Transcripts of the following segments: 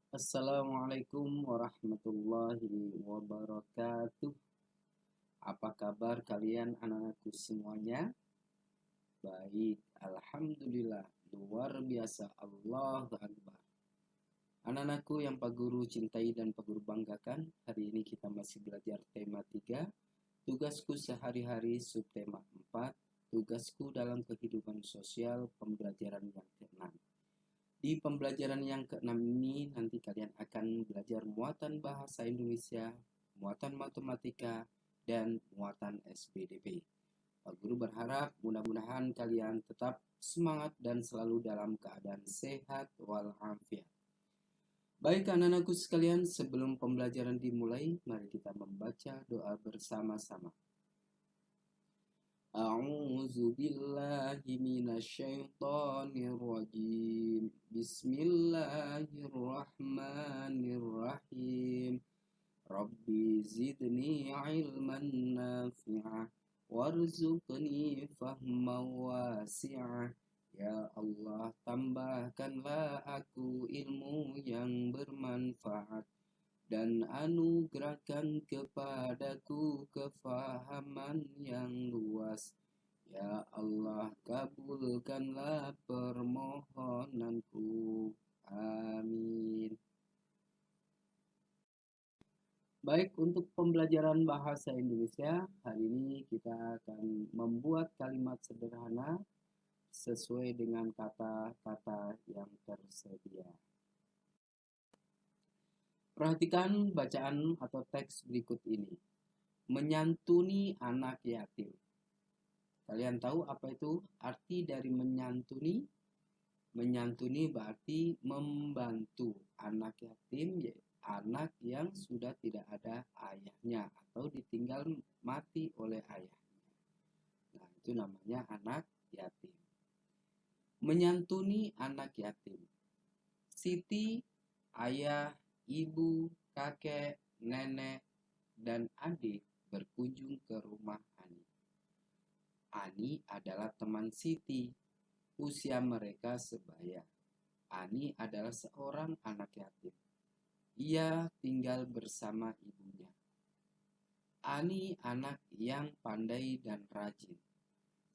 Assalamualaikum warahmatullahi wabarakatuh. Apa kabar kalian anak-anakku semuanya? Baik, alhamdulillah. Luar biasa. Allahu Akbar. Anak-anakku yang Pak Guru cintai dan Pak Guru banggakan, hari ini kita masih belajar tema 3. Tugasku sehari-hari subtema 4. Tugasku dalam kehidupan sosial pembelajaran yang ke-6. Di pembelajaran yang ke-6 ini nanti kalian akan belajar muatan bahasa Indonesia, muatan matematika, dan muatan SPDP. Pak Guru berharap mudah-mudahan kalian tetap semangat dan selalu dalam keadaan sehat walafiat. Baik anak-anakku sekalian, sebelum pembelajaran dimulai, mari kita membaca doa bersama-sama. A'udzu billahi minasyaitonir rajim. Bismillahirrahmanirrahim. Rabbi zidni ilman nafi'ah warzuqni fahman wasi'ah. Ya Allah, tambahkanlah aku ilmu yang bermanfaat dan anugerahkan kepadaku kefahaman yang luas. Ya Allah, kabulkanlah permohonanku. Amin. Baik, untuk pembelajaran bahasa Indonesia, hari ini kita akan membuat kalimat sederhana sesuai dengan kata-kata yang tersedia. Perhatikan bacaan atau teks berikut ini. Menyantuni anak yatim. Kalian tahu apa itu arti dari menyantuni? Menyantuni berarti membantu anak yatim, yaitu anak yang sudah tidak ada ayahnya atau ditinggal mati oleh ayahnya. Nah, itu namanya anak yatim. Menyantuni anak yatim. Siti, ayah, ibu, kakek, nenek, dan adik berkunjung ke rumah Ani. Ani adalah teman Siti. Usia mereka sebaya. Ani adalah seorang anak yatim. Ia tinggal bersama ibunya. Ani anak yang pandai dan rajin.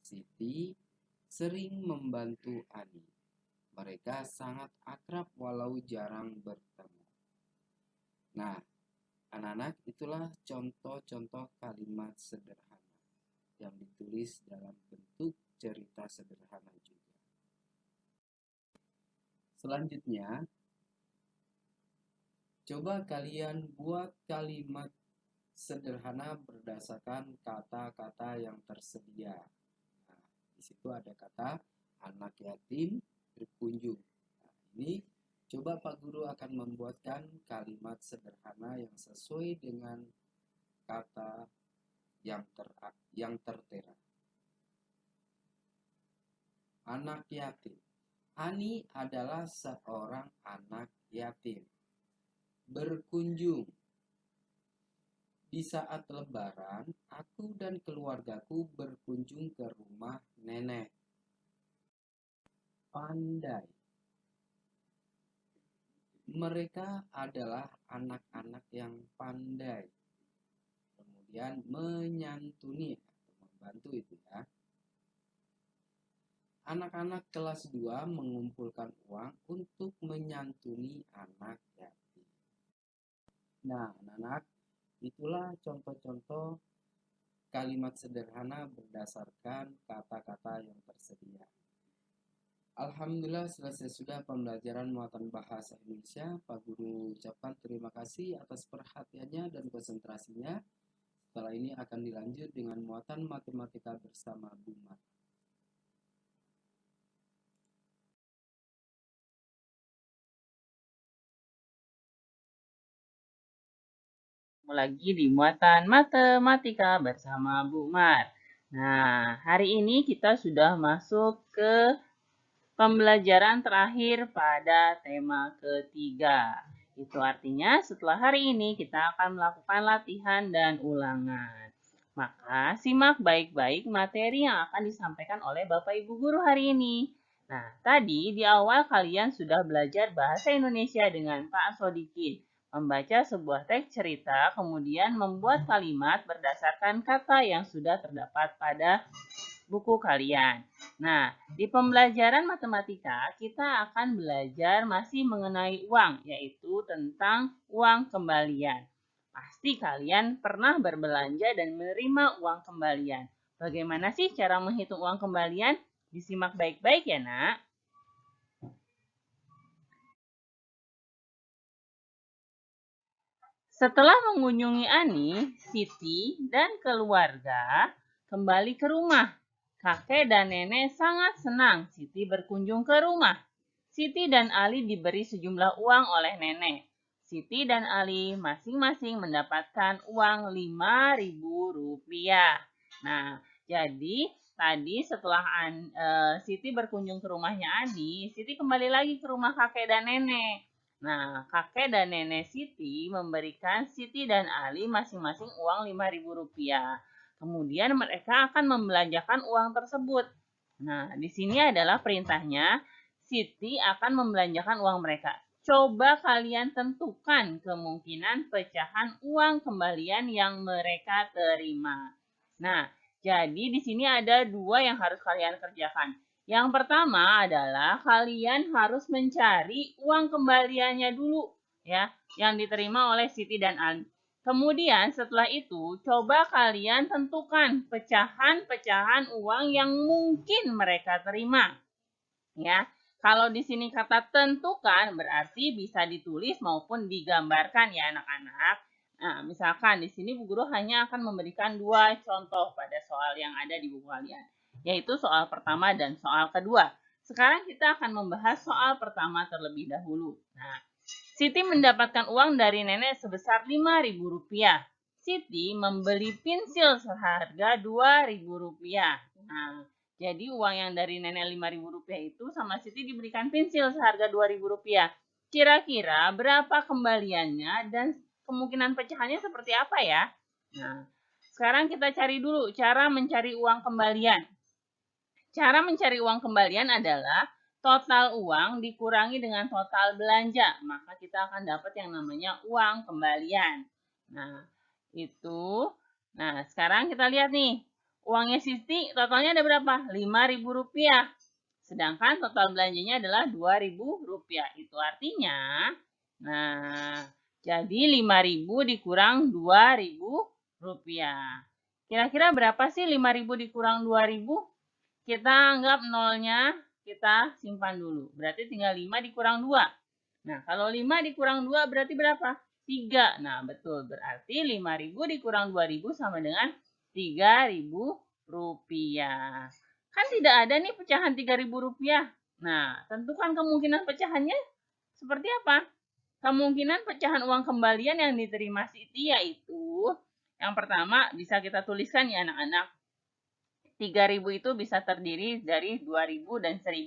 Siti sering membantu Ani. Mereka sangat akrab walau jarang bertemu. Nah, anak-anak, itulah contoh-contoh kalimat sederhana yang ditulis dalam bentuk cerita sederhana juga. Selanjutnya, coba kalian buat kalimat sederhana berdasarkan kata-kata yang tersedia. Nah, di situ ada kata anak yatim berkunjung. Nah, ini coba Pak Guru akan membuatkan kalimat sederhana yang sesuai dengan kata yang tertera. Anak yatim. Ani adalah seorang anak yatim. Berkunjung. Di saat lebaran, aku dan keluargaku berkunjung ke rumah nenek. Pandai. Mereka adalah anak-anak yang pandai. Kemudian menyantuni atau membantu itu ya. Anak-anak kelas 2 mengumpulkan uang untuk menyantuni anak yatim. Nah, anak-anak, itulah contoh-contoh kalimat sederhana berdasarkan kata-kata yang tersedia. Alhamdulillah selesai sudah pembelajaran muatan bahasa Indonesia. Pak Guru ucapkan terima kasih atas perhatiannya dan konsentrasinya. Setelah ini akan dilanjut dengan muatan matematika bersama Bu Mat. Lagi di muatan matematika bersama Bu Mar. Nah, hari ini kita sudah masuk ke pembelajaran terakhir pada tema ketiga. Itu artinya setelah hari ini kita akan melakukan latihan dan ulangan. Maka simak baik-baik materi yang akan disampaikan oleh Bapak Ibu Guru hari ini. Nah, tadi di awal kalian sudah belajar bahasa Indonesia dengan Pak Sodikin. Membaca sebuah teks cerita, kemudian membuat kalimat berdasarkan kata yang sudah terdapat pada buku kalian. Nah, di pembelajaran matematika, kita akan belajar masih mengenai uang, yaitu tentang uang kembalian. Pasti kalian pernah berbelanja dan menerima uang kembalian. Bagaimana sih cara menghitung uang kembalian? Disimak baik-baik ya, Nak. Setelah mengunjungi Ani, Siti, dan keluarga kembali ke rumah. Kakek dan nenek sangat senang Siti berkunjung ke rumah. Siti dan Ali diberi sejumlah uang oleh nenek. Siti dan Ali masing-masing mendapatkan uang Rp5.000. Nah, jadi tadi setelah Siti berkunjung ke rumahnya Ani, Siti kembali lagi ke rumah kakek dan nenek. Nah, kakek dan nenek Siti memberikan Siti dan Ali masing-masing uang Rp5.000. Kemudian mereka akan membelanjakan uang tersebut. Nah, di sini adalah perintahnya, Siti akan membelanjakan uang mereka. Coba kalian tentukan kemungkinan pecahan uang kembalian yang mereka terima. Nah, jadi di sini ada dua yang harus kalian kerjakan. Yang pertama adalah kalian harus mencari uang kembaliannya dulu ya, yang diterima oleh Siti dan Ali. Kemudian setelah itu coba kalian tentukan pecahan-pecahan uang yang mungkin mereka terima. Ya. Kalau di sini kata tentukan berarti bisa ditulis maupun digambarkan ya anak-anak. Nah, misalkan di sini Bu Guru hanya akan memberikan dua contoh pada soal yang ada di buku kalian, yaitu soal pertama dan soal kedua. Sekarang kita akan membahas soal pertama terlebih dahulu. Nah, Siti mendapatkan uang dari nenek sebesar Rp5.000. Siti membeli pensil seharga Rp2.000. Nah, jadi uang yang dari nenek Rp5.000 itu sama Siti diberikan pensil seharga Rp2.000. Kira-kira berapa kembaliannya dan kemungkinan pecahannya seperti apa ya? Nah, sekarang kita cari dulu cara mencari uang kembalian. Cara mencari uang kembalian adalah total uang dikurangi dengan total belanja. Maka kita akan dapat yang namanya uang kembalian. Nah, itu. Nah, sekarang kita lihat nih. Uangnya Siti totalnya ada berapa? Rp5.000. Sedangkan total belanjanya adalah Rp2.000. Itu artinya, nah, jadi 5.000 dikurang Rp2.000. Kira-kira berapa sih 5.000 dikurang 2.000? Kita anggap nolnya kita simpan dulu. Berarti tinggal 5 dikurang 2. Nah, kalau 5 dikurang 2 berarti berapa? 3. Nah, betul. Berarti 5.000 dikurang 2.000 sama dengan Rp3.000. Kan tidak ada nih pecahan Rp3.000. Nah, tentukan kemungkinan pecahannya seperti apa? Kemungkinan pecahan uang kembalian yang diterima Siti yaitu yang pertama bisa kita tuliskan ya anak-anak. 3.000 itu bisa terdiri dari 2.000 dan 1.000.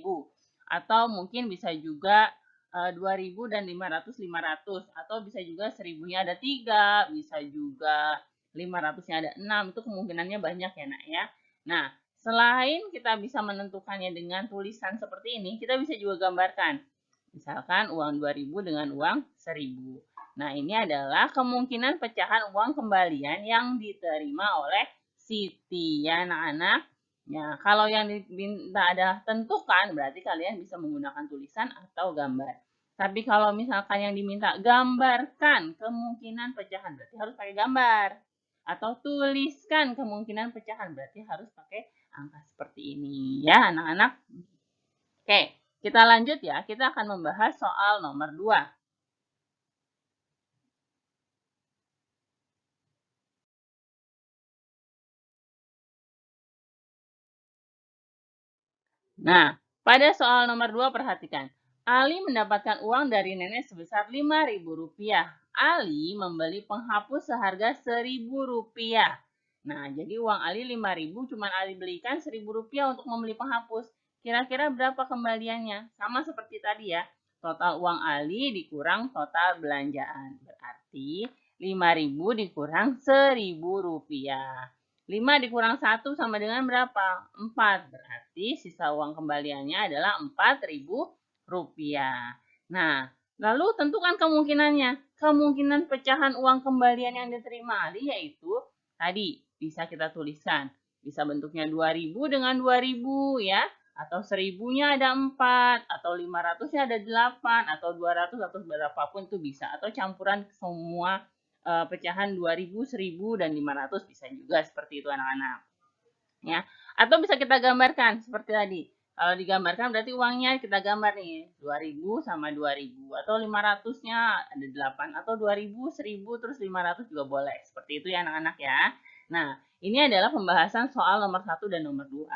Atau mungkin bisa juga 2.000 dan 500. Atau bisa juga 1.000-nya ada 3, bisa juga 500-nya ada 6. Itu kemungkinannya banyak ya nak ya. Nah, selain kita bisa menentukannya dengan tulisan seperti ini, kita bisa juga gambarkan. Misalkan uang 2.000 dengan uang 1.000. Nah, ini adalah kemungkinan pecahan uang kembalian yang diterima oleh Siti ya anak-anak. Ya, kalau yang diminta ada tentukan berarti kalian bisa menggunakan tulisan atau gambar. Tapi kalau misalkan yang diminta gambarkan kemungkinan pecahan berarti harus pakai gambar. Atau tuliskan kemungkinan pecahan berarti harus pakai angka seperti ini ya anak-anak. Oke, kita lanjut ya. Kita akan membahas soal nomor 2. Nah, pada soal nomor 2 perhatikan. Ali mendapatkan uang dari nenek sebesar Rp5.000. Ali membeli penghapus seharga Rp1.000. Nah, jadi uang Ali 5.000, cuma Ali belikan Rp1.000 untuk membeli penghapus. Kira-kira berapa kembaliannya? Sama seperti tadi ya. Total uang Ali dikurang total belanjaan. Berarti 5.000 dikurang Rp1.000. 5 dikurang 1 sama dengan berapa? 4. Berarti sisa uang kembaliannya adalah Rp4.000. Nah, lalu tentukan kemungkinannya. Kemungkinan pecahan uang kembalian yang diterima Ali yaitu tadi bisa kita tuliskan. Bisa bentuknya 2.000 dengan 2.000 ya. Atau 1.000-nya ada 4, atau 500-nya ada 8, atau 200 atau berapapun itu bisa. Atau campuran semua pecahan 2.000, 1.000, dan 500 bisa juga seperti itu anak-anak. Ya. Atau bisa kita gambarkan seperti tadi. Kalau digambarkan berarti uangnya kita gambar nih. 2.000 sama 2.000. Atau 500-nya ada 8. Atau 2.000, 1.000, terus 500 juga boleh. Seperti itu ya anak-anak ya. Nah, ini adalah pembahasan soal nomor 1 dan nomor 2.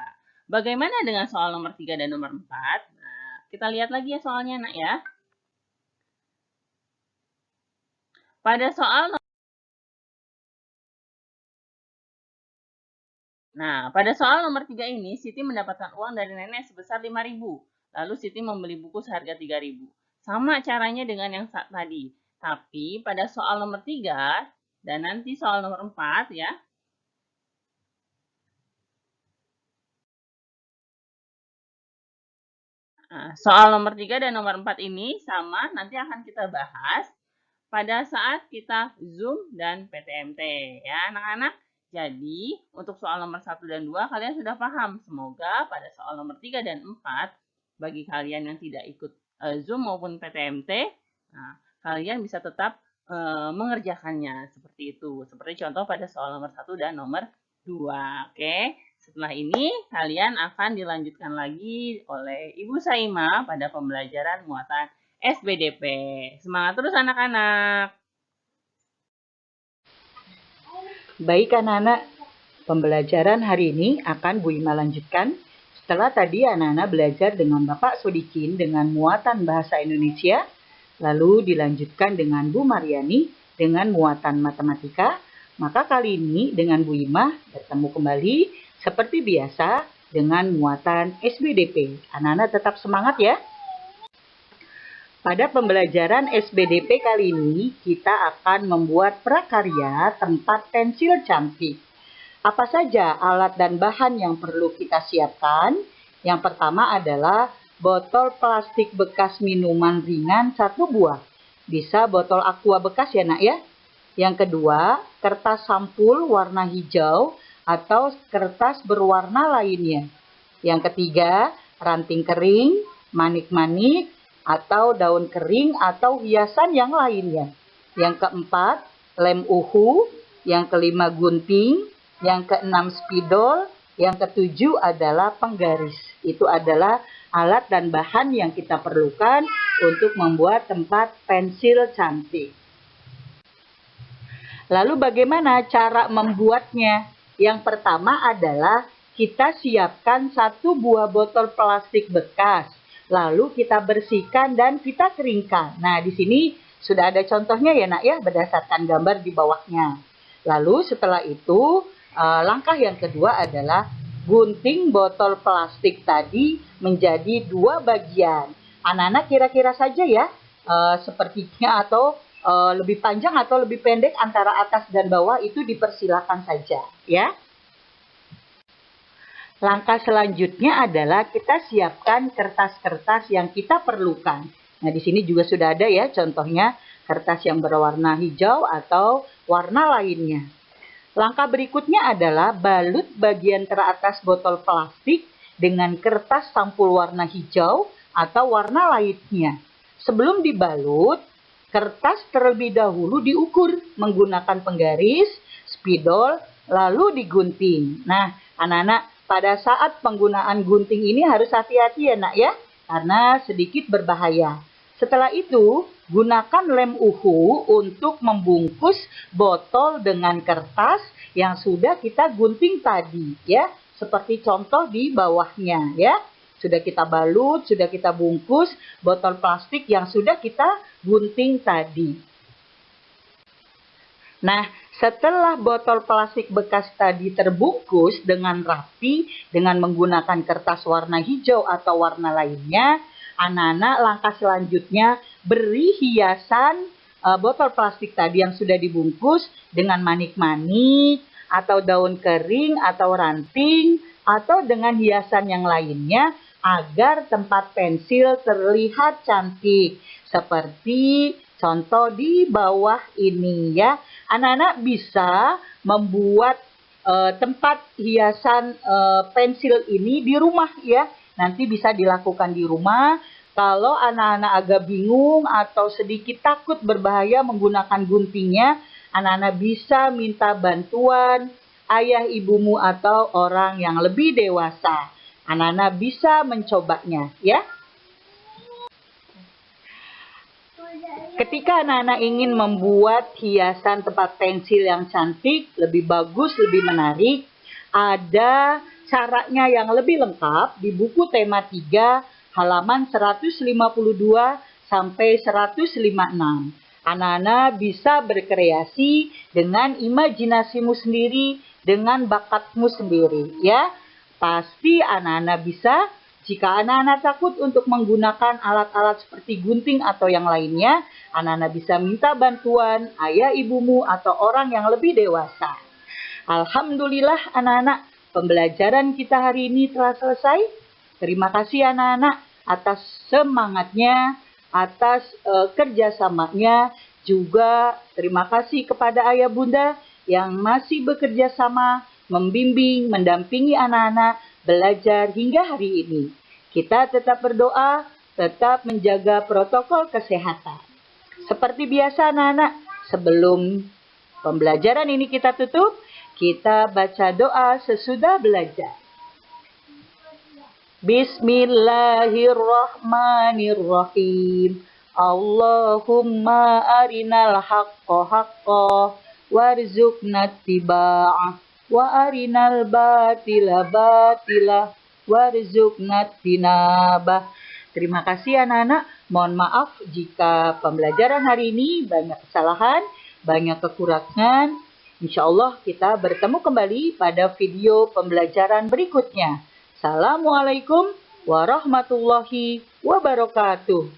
Bagaimana dengan soal nomor 3 dan nomor 4? Nah, kita lihat lagi ya soalnya nak ya. Pada soal nomor 3 ini, Siti mendapatkan uang dari nenek sebesar 5.000. Lalu Siti membeli buku seharga 3.000. Sama caranya dengan yang tadi. Tapi pada soal nomor 3 dan nanti soal nomor 4 ya. Nah, soal nomor 3 dan nomor 4 ini sama, nanti akan kita bahas pada saat kita Zoom dan PTMT ya anak-anak. Jadi, untuk soal nomor 1 dan 2 kalian sudah paham. Semoga pada soal nomor 3 dan 4, bagi kalian yang tidak ikut Zoom maupun PTMT, nah, kalian bisa tetap mengerjakannya seperti itu. Seperti contoh pada soal nomor 1 dan nomor 2. Oke. Setelah ini, kalian akan dilanjutkan lagi oleh Ibu Saima pada pembelajaran muatan SBDP. Semangat terus anak-anak. Baik anak-anak, pembelajaran hari ini akan Bu Ima lanjutkan. Setelah tadi anak-anak belajar dengan Bapak Sodikin dengan muatan bahasa Indonesia, lalu dilanjutkan dengan Bu Mariani dengan muatan matematika, maka kali ini dengan Bu Ima bertemu kembali seperti biasa dengan muatan SBDP. Anak-anak tetap semangat ya. Pada pembelajaran SBDP kali ini, kita akan membuat prakarya tempat pensil cantik. Apa saja alat dan bahan yang perlu kita siapkan? Yang pertama adalah botol plastik bekas minuman ringan 1 buah. Bisa botol aqua bekas ya nak ya. Yang kedua, kertas sampul warna hijau atau kertas berwarna lainnya. Yang ketiga, ranting kering, manik-manik, atau daun kering atau hiasan yang lainnya. Yang keempat, lem uhu. Yang kelima, gunting. Yang keenam, spidol. Yang ketujuh adalah penggaris. Itu adalah alat dan bahan yang kita perlukan untuk membuat tempat pensil cantik. Lalu bagaimana cara membuatnya? Yang pertama adalah kita siapkan 1 buah botol plastik bekas. Lalu kita bersihkan dan kita keringkan. Nah, di sini sudah ada contohnya ya nak ya, berdasarkan gambar di bawahnya. Lalu setelah itu, langkah yang kedua adalah gunting botol plastik tadi menjadi 2 bagian. Anak-anak kira-kira saja ya, sepertinya atau lebih panjang atau lebih pendek antara atas dan bawah itu dipersilakan saja ya. Langkah selanjutnya adalah kita siapkan kertas-kertas yang kita perlukan. Nah, di sini juga sudah ada ya contohnya kertas yang berwarna hijau atau warna lainnya. Langkah berikutnya adalah balut bagian teratas botol plastik dengan kertas sampul warna hijau atau warna lainnya. Sebelum dibalut, kertas terlebih dahulu diukur menggunakan penggaris, spidol, lalu digunting. Nah, anak-anak, pada saat penggunaan gunting ini harus hati-hati ya nak ya, karena sedikit berbahaya. Setelah itu, gunakan lem uhu untuk membungkus botol dengan kertas yang sudah kita gunting tadi ya, seperti contoh di bawahnya ya. Sudah kita balut, sudah kita bungkus botol plastik yang sudah kita gunting tadi. Nah, setelah botol plastik bekas tadi terbungkus dengan rapi dengan menggunakan kertas warna hijau atau warna lainnya, anak-anak langkah selanjutnya beri hiasan botol plastik tadi yang sudah dibungkus dengan manik-manik atau daun kering atau ranting atau dengan hiasan yang lainnya agar tempat pensil terlihat cantik. Seperti contoh di bawah ini ya. Anak-anak bisa membuat tempat hiasan pensil ini di rumah ya. Nanti bisa dilakukan di rumah. Kalau anak-anak agak bingung atau sedikit takut berbahaya menggunakan guntingnya, anak-anak bisa minta bantuan ayah ibumu atau orang yang lebih dewasa. Anak-anak bisa mencobanya ya. Ketika anak-anak ingin membuat hiasan tempat pensil yang cantik, lebih bagus, lebih menarik, ada caranya yang lebih lengkap di buku tema 3 halaman 152 sampai 156. Anak-anak bisa berkreasi dengan imajinasimu sendiri, dengan bakatmu sendiri ya. Pasti anak-anak bisa. Jika anak-anak takut untuk menggunakan alat-alat seperti gunting atau yang lainnya, anak-anak bisa minta bantuan ayah ibumu atau orang yang lebih dewasa. Alhamdulillah anak-anak, pembelajaran kita hari ini telah selesai. Terima kasih anak-anak atas semangatnya, atas kerjasamanya. Juga terima kasih kepada ayah bunda yang masih bekerja sama, membimbing, mendampingi anak-anak belajar hingga hari ini. Kita tetap berdoa, tetap menjaga protokol kesehatan. Seperti biasa anak-anak, sebelum pembelajaran ini kita tutup, kita baca doa sesudah belajar. Bismillahirrahmanirrahim. Allahumma arinal haqqa haqqa warzuqna ittiba'ah wa arinal batila batila warzuqna tinabah. Terima kasih anak-anak. Mohon maaf jika pembelajaran hari ini banyak kesalahan, banyak kekurangan. Insya Allah kita bertemu kembali pada video pembelajaran berikutnya. Assalamualaikum warahmatullahi wabarakatuh.